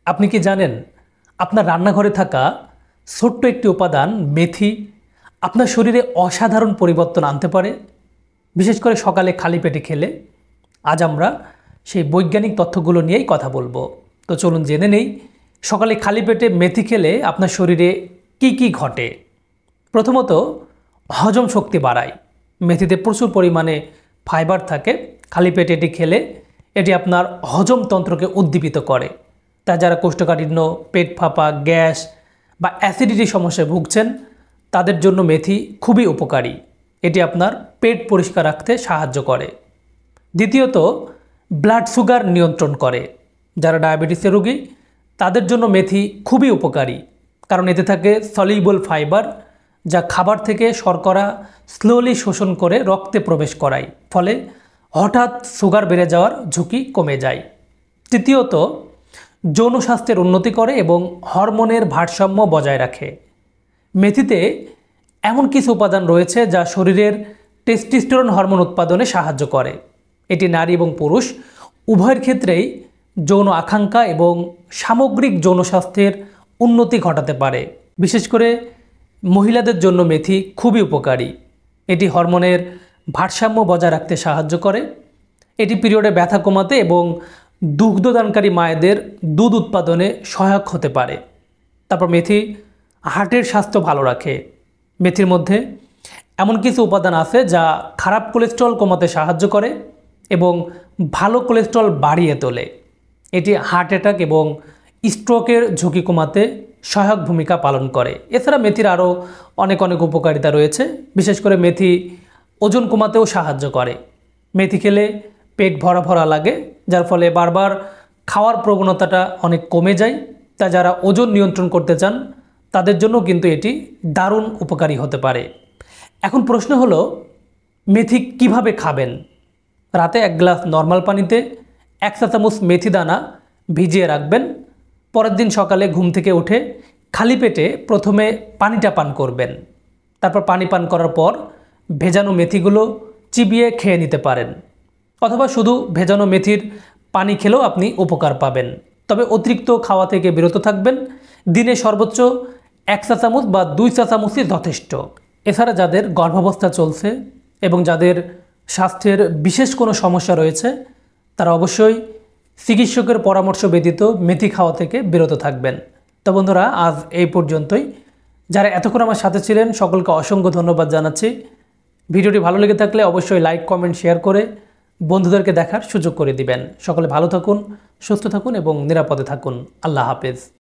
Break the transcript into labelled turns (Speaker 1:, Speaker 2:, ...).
Speaker 1: আপনি কি জানেন আপনার রান্নাঘরে থাকা ছোট্ট একটি উপাদান মেথি আপনার শরীরে অসাধারণ পরিবর্তন আনতে পারে, বিশেষ করে সকালে খালি পেটে খেলে। আজ আমরা সেই বৈজ্ঞানিক তথ্যগুলো নিয়েই কথা বলবো। তো চলুন জেনে নেই সকালে খালি পেটে মেথি খেলে আপনার শরীরে কি কি ঘটে। প্রথমত, হজম শক্তি বাড়ায়। মেথিতে প্রচুর পরিমাণে ফাইবার থাকে। খালি পেটে এটি খেলে এটি আপনার হজমতন্ত্রকে উদ্দীপিত করে। তাই যারা কোষ্ঠকাঠিন্য, পেট ফাঁপা, গ্যাস বা অ্যাসিডিটি সমস্যায় ভুগছেন তাদের জন্য মেথি খুবই উপকারী। এটি আপনার পেট পরিষ্কার রাখতে সাহায্য করে। দ্বিতীয়ত, ব্লাড সুগার নিয়ন্ত্রণ করে। যারা ডায়াবেটিসের রোগী তাদের জন্য মেথি খুবই উপকারী, কারণ এতে থাকে সলিউবল ফাইবার, যা খাবার থেকে শর্করা স্লোলি শোষণ করে রক্তে প্রবেশ করায়, ফলে হঠাৎ সুগার বেড়ে যাওয়ার ঝুঁকি কমে যায়। তৃতীয়ত, যৌন স্বাস্থ্যের উন্নতি করে এবং হরমোনের ভারসাম্য বজায় রাখে। মেথিতে এমন কিছু উপাদান রয়েছে যা শরীরের টেস্টোস্টেরন হরমোন উৎপাদনে সাহায্য করে। এটি নারী এবং পুরুষ উভয়ের ক্ষেত্রেই যৌন আকাঙ্ক্ষা এবং সামগ্রিক যৌন স্বাস্থ্যের উন্নতি ঘটাতে পারে। বিশেষ করে মহিলাদের জন্য মেথি খুবই উপকারী। এটি হরমোনের ভারসাম্য বজায় রাখতে সাহায্য করে। এটি পিরিয়ডে ব্যথা কমাতে এবং দুগ্ধদানকারী মায়েদের দুধ উৎপাদনে সহায়ক হতে পারে। তারপর মেথি হার্টের স্বাস্থ্য ভালো রাখে। মেথির মধ্যে এমন কিছু উপাদান আছে যা খারাপ কোলেস্ট্রল কমাতে সাহায্য করে এবং ভালো কোলেস্ট্রল বাড়িয়ে তোলে। এটি হার্ট অ্যাটাক এবং স্ট্রোকের ঝুঁকি কমাতে সহায়ক ভূমিকা পালন করে। এছাড়া মেথির আরও অনেক উপকারিতা রয়েছে। বিশেষ করে মেথি ওজন কমাতেও সাহায্য করে। মেথি খেলে পেট ভরা ভরা লাগে, যার ফলে বারবার খাওয়ার প্রবণতাটা অনেক কমে যায়। তা যারা ওজন নিয়ন্ত্রণ করতে চান তাদের জন্য কিন্তু এটি দারুণ উপকারী হতে পারে। এখন প্রশ্ন হলো, মেথি কিভাবে খাবেন? রাতে 1 গ্লাস নর্মাল পানিতে 1 চা চামচ মেথি দানা ভিজিয়ে রাখবেন। পরের দিন সকালে ঘুম থেকে উঠে খালি পেটে প্রথমে পানিটা পান করবেন। তারপর পানি পান করার পর ভেজানো মেথিগুলো চিবিয়ে খেয়ে নিতে পারেন, অথবা শুধু ভেজানো মেথির পানি খেলেও আপনি উপকার পাবেন। তবে অতিরিক্ত খাওয়া থেকে বিরত থাকবেন। দিনে সর্বোচ্চ 1 চা চামচ বা 2 চা চামচই যথেষ্ট। এছাড়া যাদের গর্ভাবস্থা চলছে এবং যাদের স্বাস্থ্যের বিশেষ কোনো সমস্যা রয়েছে তারা অবশ্যই চিকিৎসকের পরামর্শ ব্যতীত মেথি খাওয়া থেকে বিরত থাকবেন। তো বন্ধুরা, আজ এই পর্যন্তই। যারা এতক্ষণ আমার সাথে ছিলেন সকলকে অসংখ্য ধন্যবাদ জানাচ্ছি। ভিডিওটি ভালো লেগে থাকলে অবশ্যই লাইক, কমেন্ট, শেয়ার করে বন্ধুদেরকে দেখার সুযোগ করে দিবেন। সকলে ভালো থাকুন, সুস্থ থাকুন এবং নিরাপদে থাকুন। আল্লাহ হাফেজ।